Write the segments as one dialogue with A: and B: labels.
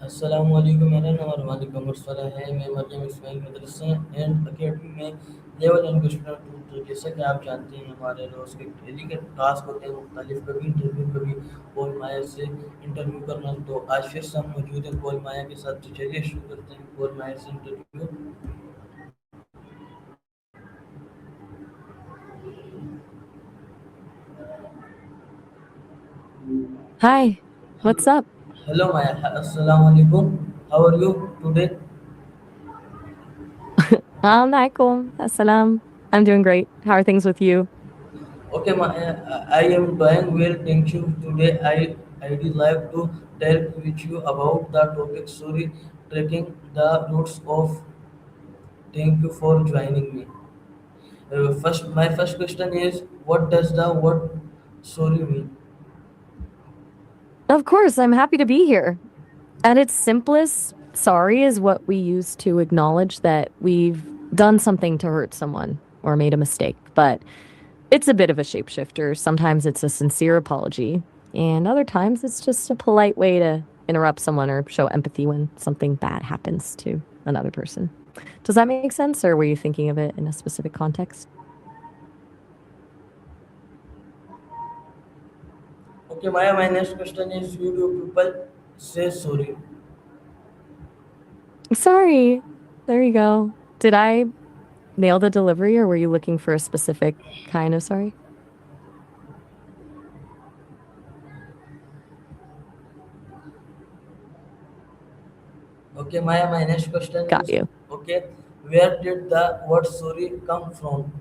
A: अस्सलाम वालेकुम मेरा नाम वालेकुम मर्सला है मैं मरियम इस्माइल मदरसा एंड अकेडमी में लेवल एंड स्टूडेंट हूँ। तो जैसा कि आप जानते हैं हमारे रोज़ के डेली के टास्क होते हैं मुख्तलिफ, कभी इंटरव्यू कभी कॉल माया से इंटरव्यू करना। तो आज फिर से हम मौजूद हैं कॉल माया के साथ। तो चलिए शुरू करते हैं कॉल माया से interview.
B: Hi, what's
A: hello
B: up?
A: Hello Maya, अस्सलाम वालेकुम। How are you today?
B: Alaikum, assalam. I'm doing great. How are things with you?
A: Okay, I am doing well, thank you. Today I would like to tell with you about the topic sorry tracking the roots of. Thank you for joining me. My first question is, what does the word sorry mean?
B: Of course, I'm happy to be here. At its simplest, sorry is what we use to acknowledge that we've done something to hurt someone or made a mistake. But it's a bit of a shapeshifter. Sometimes it's a sincere apology, and other times it's just a polite way to interrupt someone or show empathy when something bad happens to another person. Does that make sense, or were you thinking of it in a specific context?
A: Okay, Maya, my next question is, who do people say sorry?
B: Sorry. There you go. Did I nail the delivery or were you looking for a specific kind of sorry?
A: Okay, Maya, my next question
B: Got
A: is,
B: you.
A: okay, where did the word sorry come from?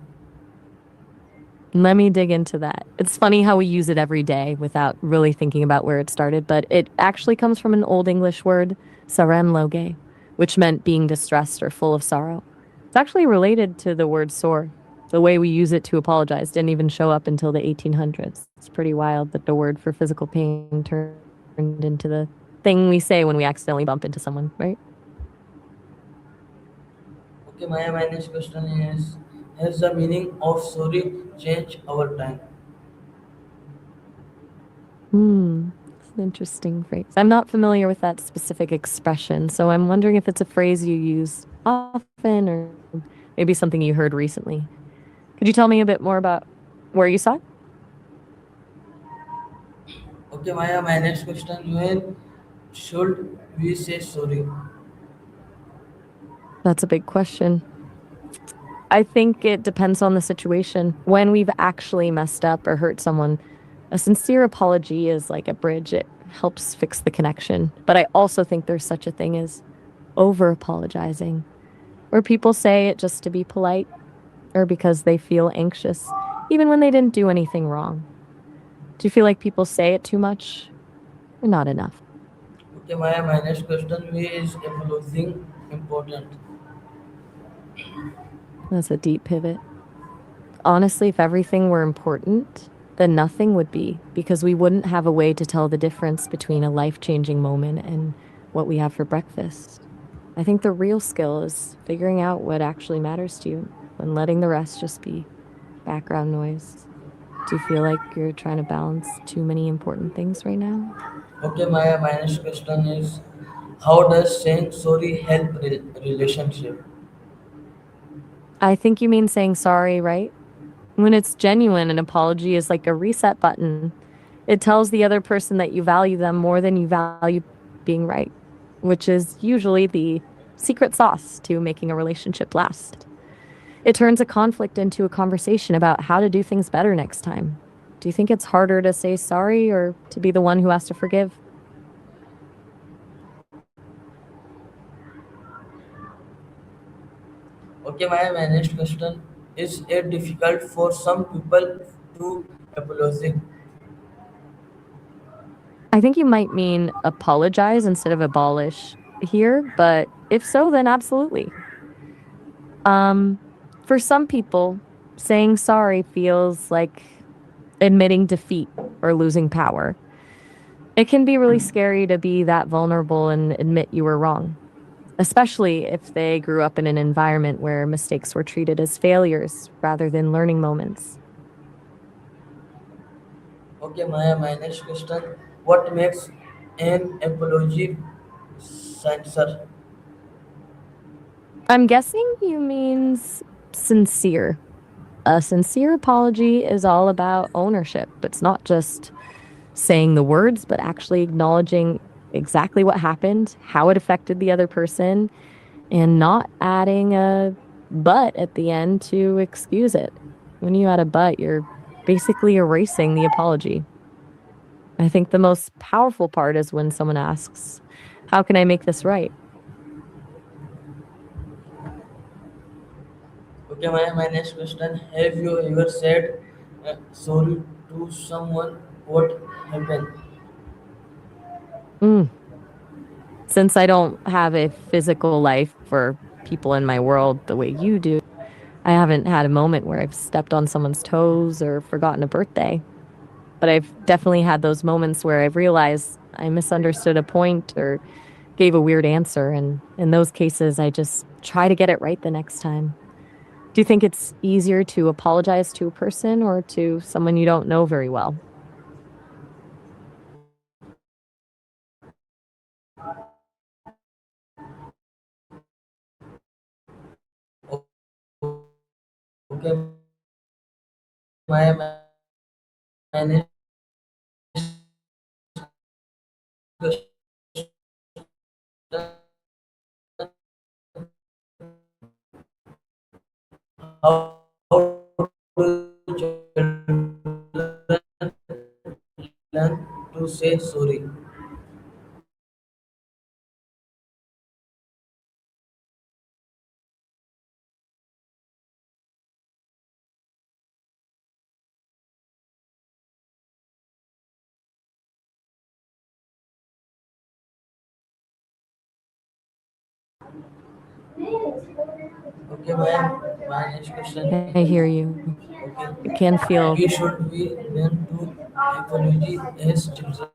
B: Let me dig into that. It's funny how we use it every day without really thinking about where it started, but it actually comes from an Old English word, sarem loge, which meant being distressed or full of sorrow. It's actually related to the word sore. The way we use it to apologize didn't even show up until the 1800s. It's pretty wild that the word for physical pain turned into the thing we say when we accidentally bump into someone, right?
A: Okay, Maya, my next question is, has the meaning of sorry changed over time?
B: It's an interesting phrase. I'm not familiar with that specific expression, so I'm wondering if it's a phrase you use often or maybe something you heard recently. Could you tell me a bit more about where you saw it?
A: Okay, Maya, my next question, when should we say sorry?
B: That's a big question. I think it depends on the situation. When we've actually messed up or hurt someone, a sincere apology is like a bridge. It helps fix the connection. But I also think there's such a thing as over apologizing, where people say it just to be polite or because they feel anxious, even when they didn't do anything wrong. Do you feel like people say it too much or not enough?
A: Okay, Maya, my next question, why is apologizing important?
B: That's a deep pivot. Honestly, if everything were important, then nothing would be, because we wouldn't have a way to tell the difference between a life changing moment and what we have for breakfast. I think the real skill is figuring out what actually matters to you and letting the rest just be background noise. Do you feel like you're trying to balance too many important things right now?
A: Okay, Maya, my next question is, how does saying sorry help relationship?
B: I think you mean saying sorry, right? When it's genuine, an apology is like a reset button. It tells the other person that you value them more than you value being right, which is usually the secret sauce to making a relationship last. It turns a conflict into a conversation about how to do things better next time. Do you think it's harder to say sorry or to be the one who has to forgive?
A: Okay, my next question is, it difficult for some people to apologize?
B: I think you might mean apologize instead of abolish here, but if so, then absolutely. Um, for some people, saying sorry feels like admitting defeat or losing power. It can be really scary to be that vulnerable and admit you were wrong, especially if they grew up in an environment where mistakes were treated as failures rather than learning moments.
A: Okay, Maya, my next question, what makes an apology Censor.
B: I'm guessing you means sincere. A sincere apology is all about ownership. It's not just saying the words, but actually acknowledging exactly what happened, how it affected the other person, and not adding a but at the end to excuse it. When you add a but, you're basically erasing the apology. I think the most powerful part is when someone asks, how can I make this right?
A: Okay, my next question. Have you ever said sorry to someone? What happened?
B: Mm. Since I don't have a physical life for people in my world the way you do, I haven't had a moment where I've stepped on someone's toes or forgotten a birthday. But I've definitely had those moments where I've realized I misunderstood a point or gave a weird answer. And in those cases, I just try to get it right the next time. Do you think it's easier to apologize to a person or to someone you don't know very well?
A: Okay, my next question
B: I hear you.
A: okay,
B: It can feel,
A: we should we learn to apology as children.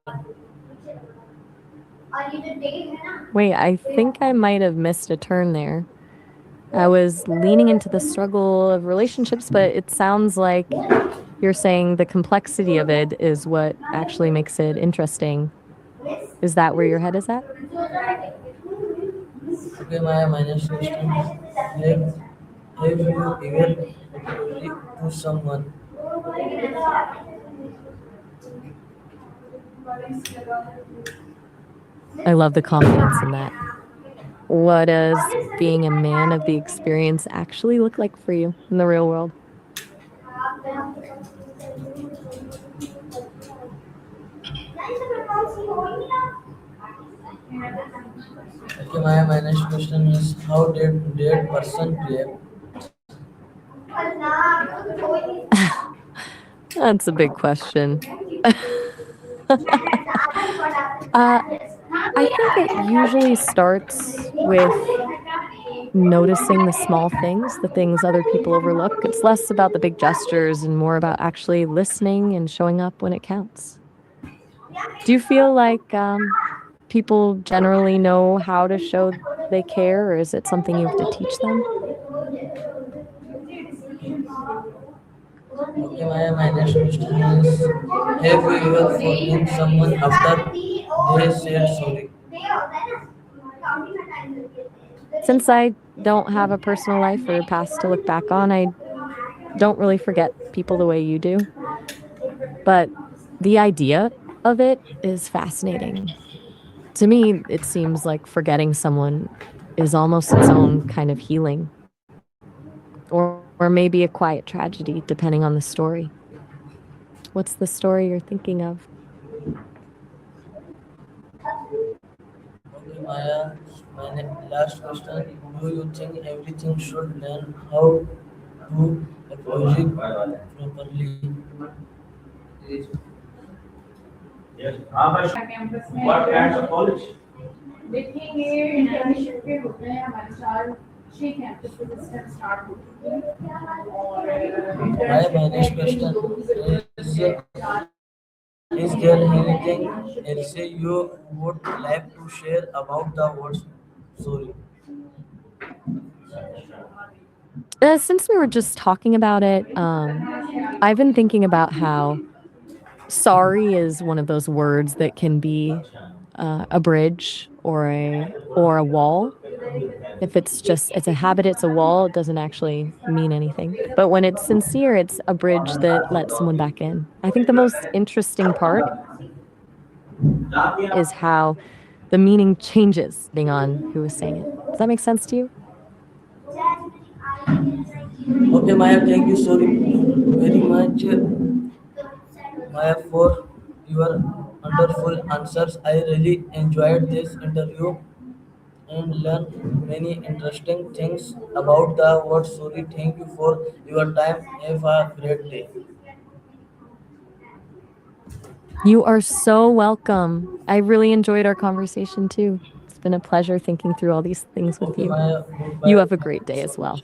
B: wait, I think I might have missed a turn there. I was leaning into the struggle of relationships, but it sounds like you're saying the complexity of it is what actually makes it interesting. Is that where your head is at?
A: Okay, my next question. Have you ever apology to someone?
B: I love the confidence in that. What does being a man of the experience actually look like for you in the real world?
A: Okay, my next question is how did that person react?
B: That's a big question. uh, I think it usually starts with noticing the small things, the things other people overlook. It's less about the big gestures and more about actually listening and showing up when it counts. Do you feel like people generally know how to show they care, or is it something you have to teach them?
A: Okay, my next question is have you ever forgiven someone after they said sorry?
B: Since I don't have a personal life or past to look back on, I don't really forget people the way you do. But the idea of it is fascinating. To me, it seems like forgetting someone is almost its own kind of healing, or maybe a quiet tragedy, depending on the story. What's the story you're thinking of?
A: Okay, last question. Do you think everything should learn how to apologize properly? What kinds of college? My next question is there anything else you would like to share about the words sorry?
B: Since we were just talking about it, I've been thinking about how sorry is one of those words that can be a bridge or a wall. If it's a habit, it's a wall, it doesn't actually mean anything. But when it's sincere, it's a bridge that lets someone back in. I think the most interesting part is how the meaning changes depending on who is saying it. Does that make sense to you?
A: Okay, Maya, thank you so very much, Maya, for your wonderful answers. I really enjoyed this interview and learn many interesting things about the word sorry. Thank you for your time. Have a great day.
B: You are so welcome. I really enjoyed our conversation too. It's been a pleasure thinking through all these things with
A: Okay,
B: you.
A: Maya,
B: You
A: goodbye.
B: have a
A: Thank
B: great
A: you
B: day
A: so
B: as well.
A: much.